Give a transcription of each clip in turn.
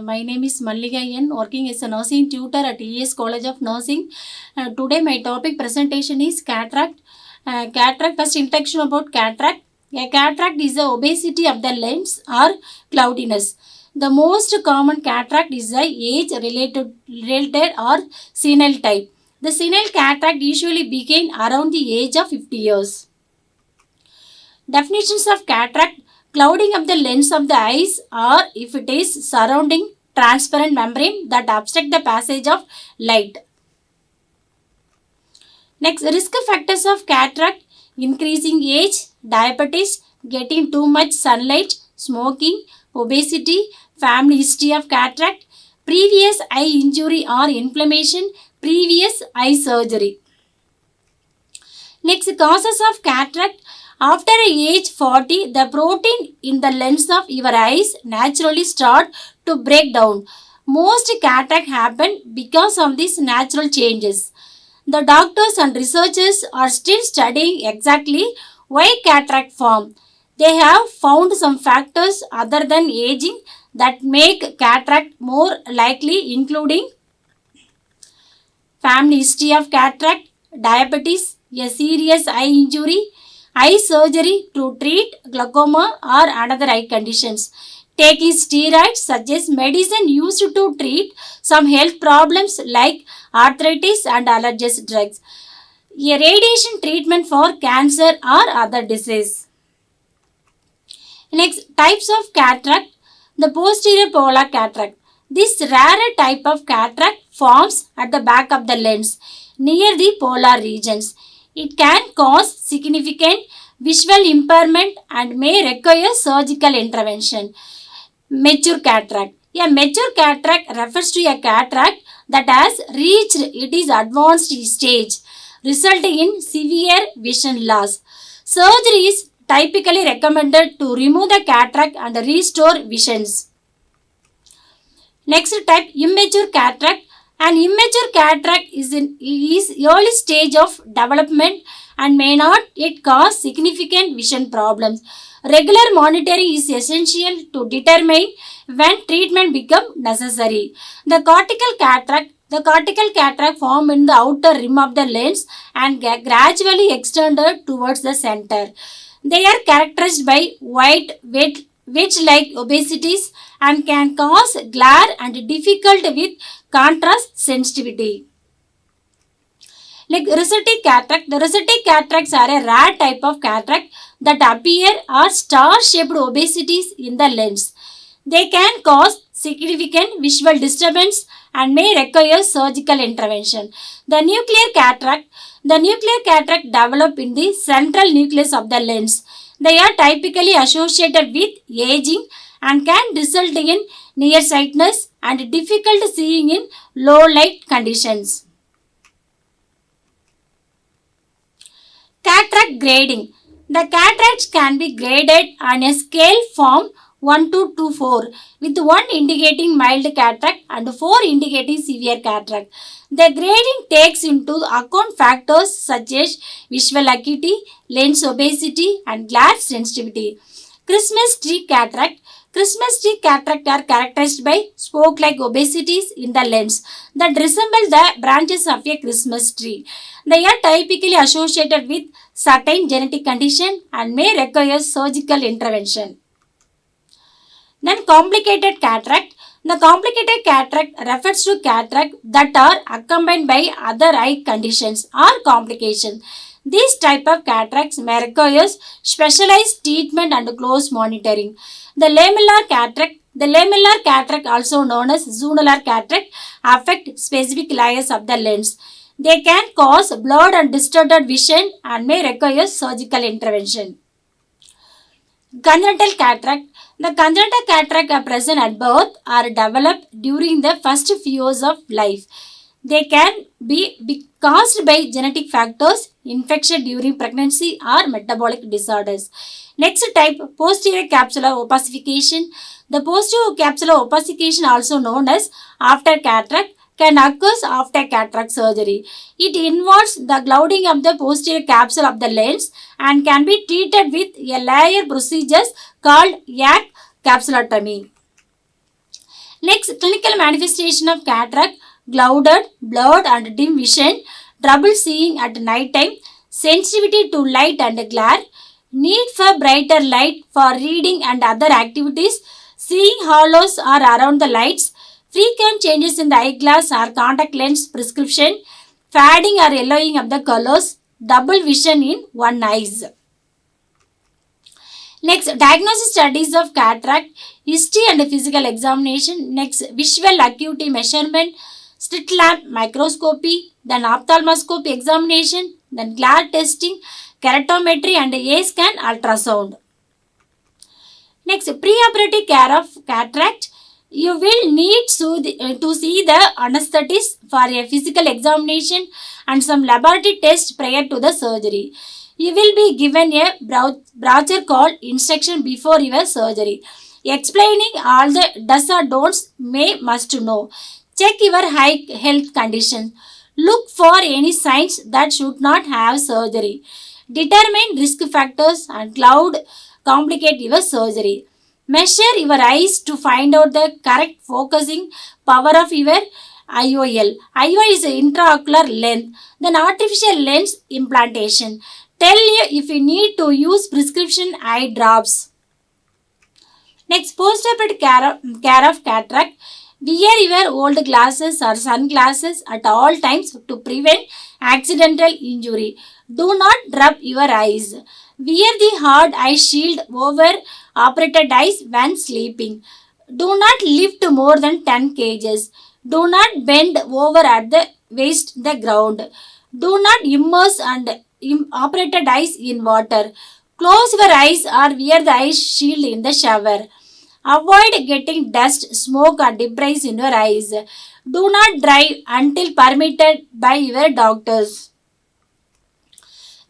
My name is Malliga N, working as a nursing tutor at ES College of Nursing. Today my topic presentation is cataract. Cataract, first introduction about cataract. A cataract is the obesity of the lens or cloudiness. The most common cataract is the age-related or senile type. The senile cataract usually begin around the age of 50 years. Definitions of cataract: clouding of the lens of the eyes, or if it is surrounding transparent membrane that obstruct the passage of light. Next, risk factors of cataract: increasing age, diabetes, getting too much sunlight, smoking, obesity, family history of cataract, previous eye injury or inflammation, previous eye surgery. Next, causes of cataract. After age 40, the protein in the lens of your eyes naturally start to break down. Most cataract happen because of these natural changes. The doctors and researchers are still studying exactly why cataract form. They have found some factors other than aging that make cataract more likely, including family history of cataract, diabetes, a serious eye injury, eye surgery to treat glaucoma or another eye conditions, taking steroids such as medicine used to treat some health problems like arthritis and allergies drugs, a radiation treatment for cancer or other disease. Next, types of cataract. The posterior polar cataract. This rare type of cataract forms at the back of the lens near the polar regions. It can cause significant visual impairment and may require surgical intervention. Mature cataract. A mature cataract refers to a cataract that has reached its advanced stage, resulting in severe vision loss. Surgery is typically recommended to remove the cataract and restore visions. Next type, immature cataract. An immature cataract is in early stage of development and may not yet cause significant vision problems. Regular monitoring is essential to determine when treatment becomes necessary. The cortical cataract form in the outer rim of the lens and gradually extended towards the center. They are characterized by white, wedge-like obesities and can cause glare and difficulty with contrast sensitivity. Like rhotic cataract, the rhotic cataracts are a rare type of cataract that appear as star-shaped obesities in the lens. They can cause significant visual disturbance and may require surgical intervention. The nuclear cataract develop in the central nucleus of the lens. They are typically associated with aging and can result in nearsightedness and difficult seeing in low light conditions. Cataract grading. The cataracts can be graded on a scale from 1 to 4, with 1 indicating mild cataract and 4 indicating severe cataract. The grading takes into account factors such as visual acuity, lens obesity, and glare sensitivity. Christmas tree cataract. Christmas tree cataract are characterized by spoke-like obesities in the lens that resemble the branches of a Christmas tree. They are typically associated with certain genetic condition and may require surgical intervention. Then complicated cataract. The complicated cataract refers to cataract that are accompanied by other eye conditions or complications. These type of cataracts may require specialized treatment and close monitoring. The lamellar cataract, also known as zonular cataract, affect specific layers of the lens. They can cause blurred and distorted vision and may require surgical intervention. Congenital cataract. The congenital cataract are present at birth or developed during the first few years of life. They can be caused by genetic factors, infection during pregnancy, or metabolic disorders. Next type, posterior capsular opacification. The posterior capsular opacification, also known as after cataract, can occur after cataract surgery. It involves the clouding of the posterior capsule of the lens and can be treated with a layer procedure called yak capsulotomy. Next, Next, clinical manifestation of cataract: clouded, blurred and dim vision, trouble seeing at night time, sensitivity to light and glare, need for brighter light for reading and other activities, seeing hollows or around the lights, frequent changes in the eyeglass or contact lens prescription, fading or yellowing of the colors, double vision in one eyes. Next, diagnosis studies of cataract: history and physical examination. Next, visual acuity measurement, slit lamp microscopy, then ophthalmoscopy examination, then glare testing, keratometry and ESCON ultrasound. Next, preoperative care of cataract. You will need to see the anesthetist for a physical examination and some laboratory tests prior to the surgery. You will be given a brochure called instruction before your surgery, explaining all the do's or don'ts must know. Check your health condition. Look for any signs that should not have surgery. Determine risk factors and cloud complicate your surgery. Measure your eyes to find out the correct focusing power of your IOL. IOL is intraocular length. Then artificial lens implantation. Tell you if you need to use prescription eye drops. Next, postoperative care of cataract. Wear your old glasses or sunglasses at all times to prevent accidental injury. Do not rub your eyes. Wear the hard eye shield over operated eyes when sleeping. Do not lift more than 10 kgs. Do not bend over at the waist the ground. Do not immerse and operated eyes in water. Close your eyes or wear the eye shield in the shower. Avoid getting dust, smoke or debris in your eyes. Do not drive until permitted by your doctors.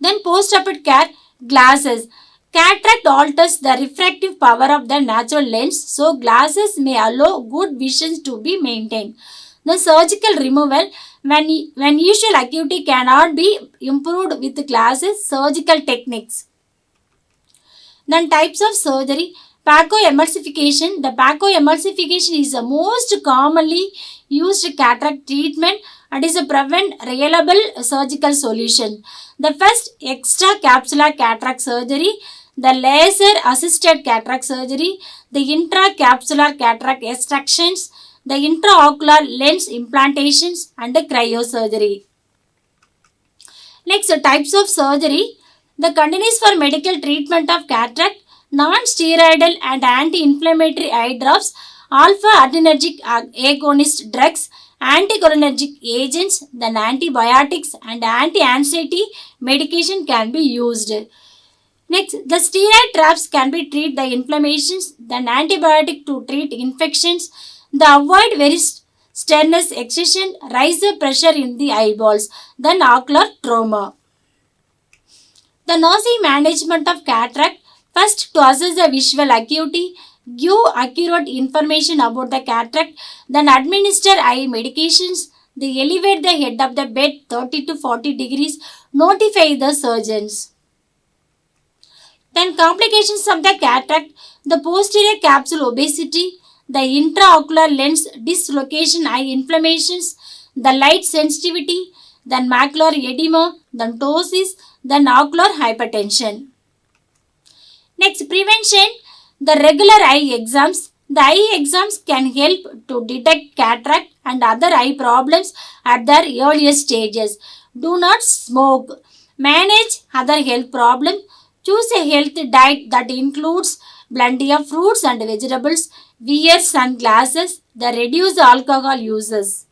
Then post-operative care, glasses. Cataract alters the refractive power of the natural lens, so glasses may allow good vision to be maintained. The surgical removal, when usual acuity cannot be improved with glasses, surgical techniques. Then types of surgery. Phacoemulsification. The phacoemulsification is the most commonly used cataract treatment and is a proven reliable surgical solution. The first, extracapsular cataract surgery, the laser assisted cataract surgery, the intracapsular cataract extractions, the intraocular lens implantations and the cryosurgery. Next, types of surgery. The continues for medical treatment of cataract: non-steroidal and anti-inflammatory eye drops, alpha-adrenergic agonist drugs, anticholinergic agents, then antibiotics and anti-anxiety medication can be used. Next, the steroid traps can be treat the inflammations, then antibiotic to treat infections, the avoid very strenuous exertion, rise the pressure in the eyeballs, then ocular trauma. The nursing management of cataract. First, to assess the visual acuity, give accurate information about the cataract, then administer eye medications, they elevate the head of the bed 30 to 40 degrees, notify the surgeons. Then complications of the cataract, the posterior capsule obesity, the intraocular lens dislocation, eye inflammations, the light sensitivity, then macular edema, then ptosis, then ocular hypertension. Next, prevention. The regular eye exams. The eye exams can help to detect cataract and other eye problems at their earliest stages. Do not smoke. Manage other health problems. Choose a healthy diet that includes plenty of fruits and vegetables. Wear sunglasses. The reduce alcohol uses.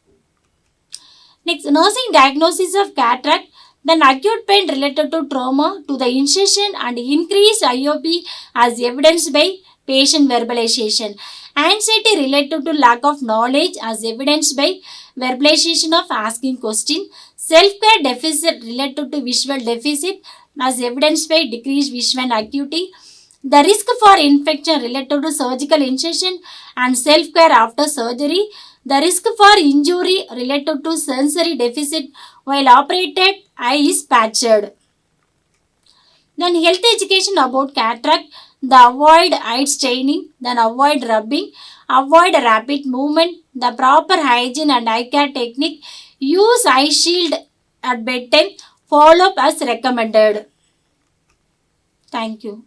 Next, nursing diagnosis of cataract. Then acute pain related to trauma to the incision and increased IOP as evidenced by patient verbalization. Anxiety related to lack of knowledge as evidenced by verbalization of asking question. Self-care deficit related to visual deficit as evidenced by decreased visual acuity. The risk for infection related to surgical incision and self-care after surgery. The risk for injury related to sensory deficit while operated eye is patched. Then health education about cataract. The avoid eye straining, then avoid rubbing, avoid rapid movement, the proper hygiene and eye care technique, use eye shield at bedtime, follow up as recommended. Thank you.